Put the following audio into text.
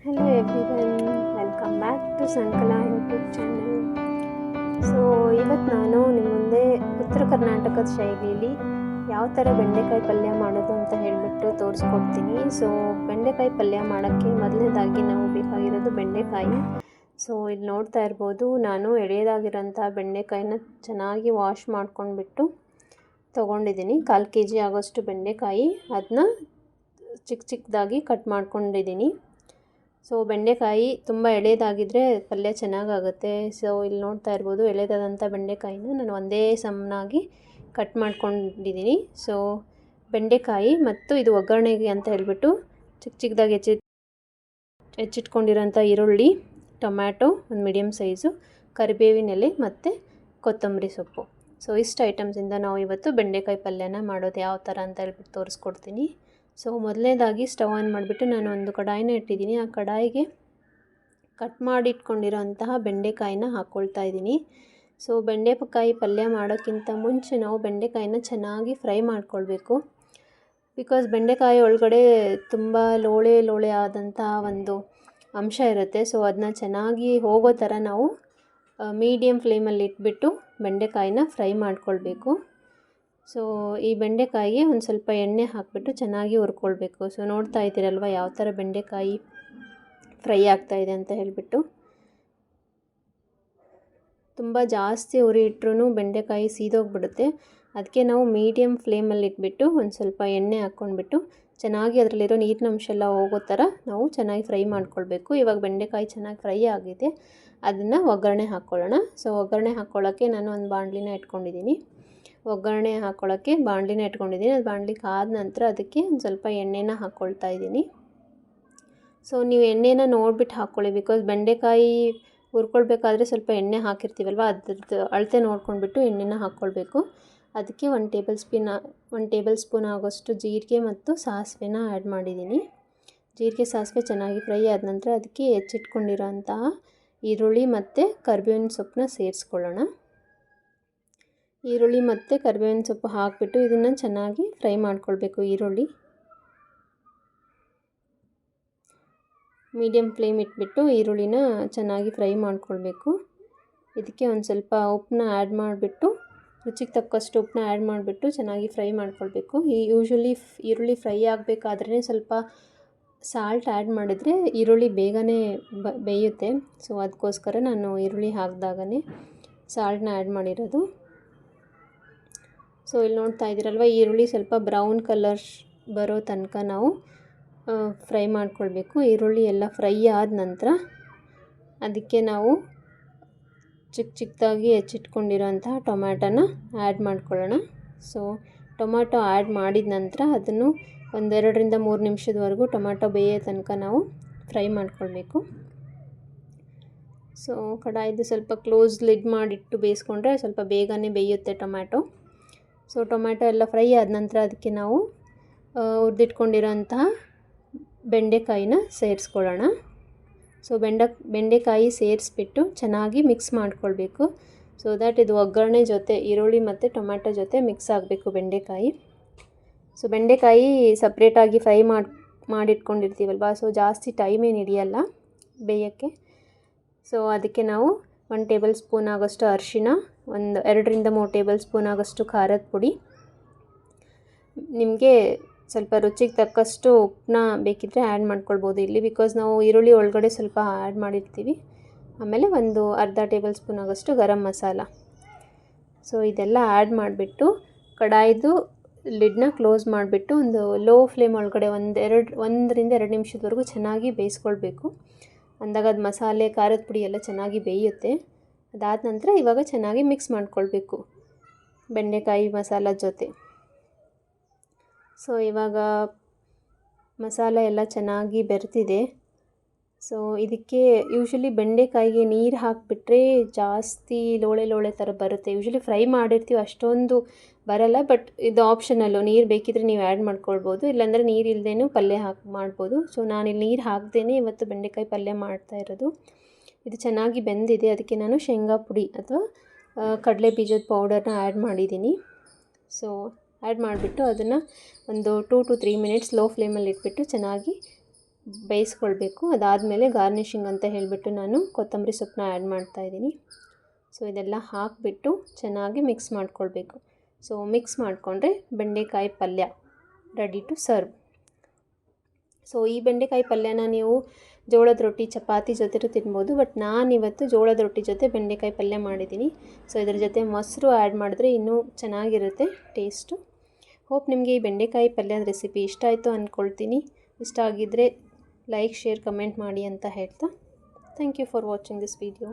Hello everyone, welcome back to Sankala YouTube channel. ಇವತ್ತು ನಾನು ನಿಮ್ಮ ಮುಂದೆ ಉತ್ತರ ಕರ್ನಾಟಕದ ಶೈಲಿಯಲ್ಲಿ ಯಾವ ಥರ ಬೆಂಡೆಕಾಯಿ ಪಲ್ಯ ಮಾಡೋದು ಅಂತ ಹೇಳಿಬಿಟ್ಟು ತೋರಿಸ್ಕೊಡ್ತೀನಿ. ಬೆಂಡೆಕಾಯಿ ಪಲ್ಯ ಮಾಡೋಕ್ಕೆ ಮೊದಲನೇದಾಗಿ ನಾವು ಬೇಕಾಗಿರೋದು ಬೆಂಡೆಕಾಯಿ. ಇಲ್ಲಿ ನೋಡ್ತಾ ಇರ್ಬೋದು, ನಾನು ಎಳೆಯದಾಗಿರೋಂಥ ಬೆಂಡೆಕಾಯಿನ ಚೆನ್ನಾಗಿ ವಾಶ್ ಮಾಡ್ಕೊಂಡ್ಬಿಟ್ಟು ತೊಗೊಂಡಿದ್ದೀನಿ. 1/4 kg ಆಗೋಷ್ಟು ಬೆಂಡೆಕಾಯಿ, ಅದನ್ನ ಚಿಕ್ಕ ಚಿಕ್ಕದಾಗಿ ಕಟ್ ಮಾಡ್ಕೊಂಡಿದ್ದೀನಿ. ಬೆಂಡೆಕಾಯಿ ತುಂಬ ಎಳೆದಾಗಿದ್ದರೆ ಪಲ್ಯ ಚೆನ್ನಾಗಾಗುತ್ತೆ. ಇಲ್ಲಿ ನೋಡ್ತಾ ಇರ್ಬೋದು, ಎಳೆದಾದಂಥ ಬೆಂಡೆಕಾಯಿನ ನಾನು ಒಂದೇ ಸಮನಾಗಿ ಕಟ್ ಮಾಡ್ಕೊಂಡಿದ್ದೀನಿ. ಬೆಂಡೆಕಾಯಿ ಮತ್ತು ಇದು ಒಗ್ಗರಣೆಗೆ ಅಂತ ಹೇಳ್ಬಿಟ್ಟು ಚಿಕ್ಕ ಚಿಕ್ಕದಾಗಿ ಹೆಚ್ಚಿಟ್ಕೊಂಡಿರೋಂಥ ಈರುಳ್ಳಿ, ಟೊಮ್ಯಾಟೊ ಒಂದು ಮೀಡಿಯಮ್ ಸೈಜು, ಕರಿಬೇವಿನ ಎಲೆ ಮತ್ತು ಕೊತ್ತಂಬರಿ ಸೊಪ್ಪು. ಇಷ್ಟು ಐಟಮ್ಸಿಂದ ನಾವು ಇವತ್ತು ಬೆಂಡೆಕಾಯಿ ಪಲ್ಯನ ಮಾಡೋದು ಯಾವ ಥರ ಅಂತ ಹೇಳ್ಬಿಟ್ಟು ತೋರಿಸ್ಕೊಡ್ತೀನಿ. ಮೊದಲನೇದಾಗಿ ಸ್ಟವ್ ಆನ್ ಮಾಡಿಬಿಟ್ಟು ನಾನು ಒಂದು ಕಡಾಯಿನ ಇಟ್ಟಿದ್ದೀನಿ. ಆ ಕಡಾಯಿಗೆ ಕಟ್ ಮಾಡಿಟ್ಕೊಂಡಿರೋಂತಹ ಬೆಂಡೆಕಾಯಿನ ಹಾಕ್ಕೊಳ್ತಾ ಇದ್ದೀನಿ. ಬೆಂಡೆಕಾಯಿ ಪಲ್ಯ ಮಾಡೋಕ್ಕಿಂತ ಮುಂಚೆ ನಾವು ಬೆಂಡೆಕಾಯಿನ ಚೆನ್ನಾಗಿ ಫ್ರೈ ಮಾಡ್ಕೊಳ್ಬೇಕು. ಬಿಕಾಸ್ ಬೆಂಡೆಕಾಯಿ ಒಳಗಡೆ ತುಂಬ ಲೋಳೆ ಆದಂತಹ ಒಂದು ಅಂಶ ಇರುತ್ತೆ. ಅದನ್ನ ಚೆನ್ನಾಗಿ ಹೋಗೋ ಥರ ನಾವು ಮೀಡಿಯಮ್ ಫ್ಲೇಮಲ್ಲಿ ಇಟ್ಬಿಟ್ಟು ಬೆಂಡೆಕಾಯಿನ ಫ್ರೈ ಮಾಡ್ಕೊಳ್ಬೇಕು. ಈ ಬೆಂಡೆಕಾಯಿಗೆ ಒಂದು ಸ್ವಲ್ಪ ಎಣ್ಣೆ ಹಾಕಿಬಿಟ್ಟು ಚೆನ್ನಾಗಿ ಹುರ್ಕೊಳ್ಬೇಕು. ನೋಡ್ತಾ ಇದ್ದೀರಲ್ವ ಯಾವ ಥರ ಬೆಂಡೆಕಾಯಿ ಫ್ರೈ ಆಗ್ತಾಯಿದೆ ಅಂತ ಹೇಳಿಬಿಟ್ಟು. ತುಂಬ ಜಾಸ್ತಿ ಉರಿ ಇಟ್ಟರೂ ಬೆಂಡೆಕಾಯಿ ಸೀದೋಗ್ಬಿಡುತ್ತೆ. ಅದಕ್ಕೆ ನಾವು ಮೀಡಿಯಮ್ ಫ್ಲೇಮಲ್ಲಿ ಇಟ್ಬಿಟ್ಟು ಒಂದು ಸ್ವಲ್ಪ ಎಣ್ಣೆ ಹಾಕ್ಕೊಂಡ್ಬಿಟ್ಟು ಚೆನ್ನಾಗಿ ಅದರಲ್ಲಿರೋ ನೀರಿನ ಅಂಶ ಎಲ್ಲ ಹೋಗೋ ಥರ ನಾವು ಚೆನ್ನಾಗಿ ಫ್ರೈ ಮಾಡ್ಕೊಳ್ಬೇಕು. ಇವಾಗ ಬೆಂಡೆಕಾಯಿ ಚೆನ್ನಾಗಿ ಫ್ರೈ ಆಗಿದೆ, ಅದನ್ನು ಒಗ್ಗರಣೆ ಹಾಕ್ಕೊಳ್ಳೋಣ. ಒಗ್ಗರಣೆ ಹಾಕ್ಕೊಳ್ಳೋಕ್ಕೆ ನಾನು ಒಂದು ಬಾಣಲಿನ ಇಟ್ಕೊಂಡಿದ್ದೀನಿ. ಒಗ್ಗರಣೆ ಹಾಕ್ಕೊಳ್ಳೋಕ್ಕೆ ಬಾಣಲಿನ ಇಟ್ಕೊಂಡಿದ್ದೀನಿ. ಅದು ಬಾಣಲಿ ಕಾದ ನಂತರ ಅದಕ್ಕೆ ಒಂದು ಸ್ವಲ್ಪ ಎಣ್ಣೆನ ಹಾಕ್ಕೊಳ್ತಾ ಇದ್ದೀನಿ. ನೀವು ಎಣ್ಣೆನ ನೋಡಿಬಿಟ್ಟು ಹಾಕ್ಕೊಳ್ಳಿ. ಬಿಕಾಸ್ ಬೆಂಡೆಕಾಯಿ ಹುರ್ಕೊಳ್ಬೇಕಾದ್ರೆ ಸ್ವಲ್ಪ ಎಣ್ಣೆ ಹಾಕಿರ್ತೀವಲ್ವ, ಅದ್ರದ್ದು ಅಳತೆ ನೋಡ್ಕೊಂಡ್ಬಿಟ್ಟು ಎಣ್ಣೆನ ಹಾಕ್ಕೊಳ್ಬೇಕು. ಅದಕ್ಕೆ 1 ಟೇಬಲ್ ಸ್ಪೂನ್ ಆಗೋಷ್ಟು ಜೀರಿಗೆ ಮತ್ತು ಸಾಸಿವೆನ ಆ್ಯಡ್ ಮಾಡಿದ್ದೀನಿ. ಜೀರಿಗೆ ಸಾಸಿವೆ ಚೆನ್ನಾಗಿ ಫ್ರೈ ಆದ ನಂತರ ಅದಕ್ಕೆ ಹೆಚ್ಚಿಟ್ಕೊಂಡಿರೋಂತಹ ಈರುಳ್ಳಿ ಮತ್ತು ಕರಿಬೇವಿನ ಸೊಪ್ಪನ್ನ ಸೇರಿಸ್ಕೊಳ್ಳೋಣ. ಈರುಳ್ಳಿ ಮತ್ತು ಕರಿಬೇವಿನ ಸೊಪ್ಪು ಹಾಕಿಬಿಟ್ಟು ಇದನ್ನು ಚೆನ್ನಾಗಿ ಫ್ರೈ ಮಾಡ್ಕೊಳ್ಬೇಕು. ಈರುಳ್ಳಿ ಮೀಡಿಯಮ್ ಫ್ಲೇಮ್ ಇಟ್ಬಿಟ್ಟು ಈರುಳ್ಳಿನ ಚೆನ್ನಾಗಿ ಫ್ರೈ ಮಾಡ್ಕೊಳ್ಬೇಕು. ಇದಕ್ಕೆ ಒಂದು ಸ್ವಲ್ಪ ಉಪ್ಪನ್ನ ಆ್ಯಡ್ ಮಾಡಿಬಿಟ್ಟು, ರುಚಿಗೆ ತಕ್ಕಷ್ಟು ಉಪ್ಪನ್ನ ಆ್ಯಡ್ ಮಾಡಿಬಿಟ್ಟು ಚೆನ್ನಾಗಿ ಫ್ರೈ ಮಾಡ್ಕೊಳ್ಬೇಕು. ಯೂಶ್ವಲಿ ಈರುಳ್ಳಿ ಫ್ರೈ ಆಗಬೇಕಾದ್ರೇ ಸ್ವಲ್ಪ ಸಾಲ್ಟ್ ಆ್ಯಡ್ ಮಾಡಿದರೆ ಈರುಳ್ಳಿ ಬೇಗನೆ ಬೇಯುತ್ತೆ. ಅದಕ್ಕೋಸ್ಕರ ನಾನು ಈರುಳ್ಳಿ ಹಾಕಿದಾಗನೇ ಸಾಲ್ಟನ್ನ ಆ್ಯಡ್ ಮಾಡಿರೋದು. ಇಲ್ಲಿ ನೋಡ್ತಾ ಇದ್ದೀರಲ್ವ, ಈರುಳ್ಳಿ ಸ್ವಲ್ಪ ಬ್ರೌನ್ ಕಲರ್ ಬರೋ ತನಕ ನಾವು ಫ್ರೈ ಮಾಡ್ಕೊಳ್ಬೇಕು. ಈರುಳ್ಳಿ ಎಲ್ಲ ಫ್ರೈ ಆದ ನಂತರ ಅದಕ್ಕೆ ನಾವು ಚಿಕ್ಕದಾಗಿ ಹೆಚ್ಚಿಟ್ಕೊಂಡಿರೋಂತಹ ಟೊಮ್ಯಾಟೋನ ಆ್ಯಡ್ ಮಾಡ್ಕೊಳ್ಳೋಣ. ಟೊಮ್ಯಾಟೊ ಆ್ಯಡ್ ಮಾಡಿದ ನಂತರ ಅದನ್ನು 1-2 ರಿಂದ 3 ನಿಮಿಷದವರೆಗೂ ಟೊಮ್ಯಾಟೊ ಬೇಯೋ ತನಕ ನಾವು ಫ್ರೈ ಮಾಡ್ಕೊಳ್ಬೇಕು. ಕಡಾಯಿದು ಸ್ವಲ್ಪ ಕ್ಲೋಸ್ ಲಿಡ್ ಮಾಡಿಟ್ಟು ಬೇಯಿಸ್ಕೊಂಡ್ರೆ ಸ್ವಲ್ಪ ಬೇಗನೆ ಬೇಯುತ್ತೆ ಟೊಮ್ಯಾಟೊ. ಟೊಮ್ಯಾಟೊ ಎಲ್ಲ ಫ್ರೈ ಆದ ನಂತರ ಅದಕ್ಕೆ ನಾವು ಹುರಿದಿಟ್ಕೊಂಡಿರೋಂತಹ ಬೆಂಡೆಕಾಯಿನ ಸೇರಿಸ್ಕೊಳ್ಳೋಣ. ಬೆಂಡೆಕಾಯಿ ಸೇರಿಸ್ಬಿಟ್ಟು ಚೆನ್ನಾಗಿ ಮಿಕ್ಸ್ ಮಾಡ್ಕೊಳ್ಬೇಕು. ದ್ಯಾಟ್ ಇದು ಒಗ್ಗರಣೆ ಜೊತೆ ಈರುಳ್ಳಿ ಮತ್ತು ಟೊಮ್ಯಾಟೊ ಜೊತೆ ಮಿಕ್ಸ್ ಆಗಬೇಕು ಬೆಂಡೆಕಾಯಿ. ಬೆಂಡೆಕಾಯಿ ಸಪ್ರೇಟಾಗಿ ಫ್ರೈ ಮಾಡಿಟ್ಕೊಂಡಿರ್ತೀವಲ್ವ, ಜಾಸ್ತಿ ಟೈಮ್ ಏನು ಹಿಡಿಯಲ್ಲ ಬೇಯೋಕ್ಕೆ. ಅದಕ್ಕೆ ನಾವು 1 ಟೇಬಲ್ ಸ್ಪೂನ್ ಆಗೋಷ್ಟು ಅರಿಶಿನ, 2 ರಿಂದ 3 ಟೇಬಲ್ ಸ್ಪೂನ್ ಆಗೋಷ್ಟು ಖಾರದ ಪುಡಿ, ನಿಮಗೆ ಸ್ವಲ್ಪ ರುಚಿಗೆ ತಕ್ಕಷ್ಟು ಉಪ್ಪನ್ನ ಬೇಕಿದ್ದರೆ ಆ್ಯಡ್ ಮಾಡ್ಕೊಳ್ಬೋದು ಇಲ್ಲಿ. ಬಿಕಾಸ್ ನಾವು ಈರುಳ್ಳಿ ಒಳಗಡೆ ಸ್ವಲ್ಪ ಆ್ಯಡ್ ಮಾಡಿರ್ತೀವಿ. ಆಮೇಲೆ ಒಂದು ಅರ್ಧ ಟೇಬಲ್ ಸ್ಪೂನ್ ಆಗೋಷ್ಟು ಗರಂ ಮಸಾಲ. ಇದೆಲ್ಲ ಆ್ಯಡ್ ಮಾಡಿಬಿಟ್ಟು ಕಡಾಯಿದು ಲಿಡ್ನ ಕ್ಲೋಸ್ ಮಾಡಿಬಿಟ್ಟು ಒಂದು ಲೋ ಫ್ಲೇಮ್ ಒಳಗಡೆ 1 ರಿಂದ 2 ನಿಮಿಷದವರೆಗೂ ಚೆನ್ನಾಗಿ ಬೇಯಿಸ್ಕೊಳ್ಬೇಕು. ಅಂದಾಗ ಅದು ಮಸಾಲೆ ಖಾರದ ಪುಡಿ ಎಲ್ಲ ಚೆನ್ನಾಗಿ ಬೇಯುತ್ತೆ. ಅದಾದ ನಂತರ ಇವಾಗ ಚೆನ್ನಾಗಿ ಮಿಕ್ಸ್ ಮಾಡ್ಕೊಳ್ಬೇಕು ಬೆಂಡೆಕಾಯಿ ಮಸಾಲ ಜೊತೆ. ಇವಾಗ ಮಸಾಲೆ ಎಲ್ಲ ಚೆನ್ನಾಗಿ ಬೆರೆತಿದೆ. ಇದಕ್ಕೆ ಯೂಶ್ವಲಿ ಬೆಂಡೆಕಾಯಿಗೆ ನೀರು ಹಾಕಿಬಿಟ್ರೆ ಜಾಸ್ತಿ ಲೋಳೆ ಥರ ಬರುತ್ತೆ. ಯೂಶ್ವಲಿ ಫ್ರೈ ಮಾಡಿರ್ತೀವಿ, ಅಷ್ಟೊಂದು ಬರಲ್ಲ. ಬಟ್ ಇದು ಆಪ್ಷನಲ್ಲು, ನೀರು ಬೇಕಿದ್ದರೆ ನೀವು ಆ್ಯಡ್ ಮಾಡ್ಕೊಳ್ಬೋದು, ಇಲ್ಲಾಂದರೆ ನೀರು ಇಲ್ಲದೇನೂ ಪಲ್ಯ ಮಾಡ್ಬೋದು. ನಾನಿಲ್ಲಿ ನೀರು ಹಾಕ್ದೇನೆ ಇವತ್ತು ಬೆಂಡೆಕಾಯಿ ಪಲ್ಯ ಮಾಡ್ತಾ ಇರೋದು. ಇದು ಚೆನ್ನಾಗಿ ಬೆಂದಿದೆ, ಅದಕ್ಕೆ ನಾನು ಶೇಂಗಾ ಪುಡಿ ಅಥವಾ ಕಡಲೆ ಬೀಜದ ಪೌಡರ್ನ ಆ್ಯಡ್ ಮಾಡಿದ್ದೀನಿ. ಆ್ಯಡ್ ಮಾಡಿಬಿಟ್ಟು ಅದನ್ನು ಒಂದು 2 to 3 ಮಿನಿಟ್ಸ್ ಲೋ ಫ್ಲೇಮಲ್ಲಿ ಇಟ್ಬಿಟ್ಟು ಚೆನ್ನಾಗಿ ಬೇಯಿಸ್ಕೊಳ್ಬೇಕು. ಅದಾದಮೇಲೆ ಗಾರ್ನಿಷಿಂಗ್ ಅಂತ ಹೇಳಿಬಿಟ್ಟು ನಾನು ಕೊತ್ತಂಬರಿ ಸೊಪ್ಪನ್ನ ಆ್ಯಡ್ ಮಾಡ್ತಾಯಿದ್ದೀನಿ. ಸೊ ಇದೆಲ್ಲ ಹಾಕಿಬಿಟ್ಟು ಚೆನ್ನಾಗಿ ಮಿಕ್ಸ್ ಮಾಡ್ಕೊಳ್ಬೇಕು. ಸೊ ಮಿಕ್ಸ್ ಮಾಡಿಕೊಂಡ್ರೆ ಬೆಂಡೆಕಾಯಿ ಪಲ್ಯ ರೆಡಿ ಟು ಸರ್ವ್. ಸೊ ಈ ಬೆಂಡೆಕಾಯಿ ಪಲ್ಯನ ನೀವು ಜೋಳದ ರೊಟ್ಟಿ ಚಪಾತಿ ಜೊತೆನೂ ತಿನ್ಬೋದು. ಬಟ್ ನಾನಿವತ್ತು ಜೋಳದ ರೊಟ್ಟಿ ಜೊತೆ ಬೆಂಡೆಕಾಯಿ ಪಲ್ಯ ಮಾಡಿದ್ದೀನಿ. ಸೊ ಇದ್ರ ಜೊತೆ ಮೊಸರು ಆ್ಯಡ್ ಮಾಡಿದ್ರೆ ಇನ್ನೂ ಚೆನ್ನಾಗಿರುತ್ತೆ ಟೇಸ್ಟು. ಹೋಪ್ ನಿಮಗೆ ಈ ಬೆಂಡೆಕಾಯಿ ಪಲ್ಯದ ರೆಸಿಪಿ ಇಷ್ಟ ಆಯಿತು ಅಂದ್ಕೊಳ್ತೀನಿ. ಇಷ್ಟ ಆಗಿದ್ದರೆ ಲೈಕ್, ಶೇರ್, ಕಮೆಂಟ್ ಮಾಡಿ ಅಂತ ಹೇಳ್ತಾ thank you for watching this video.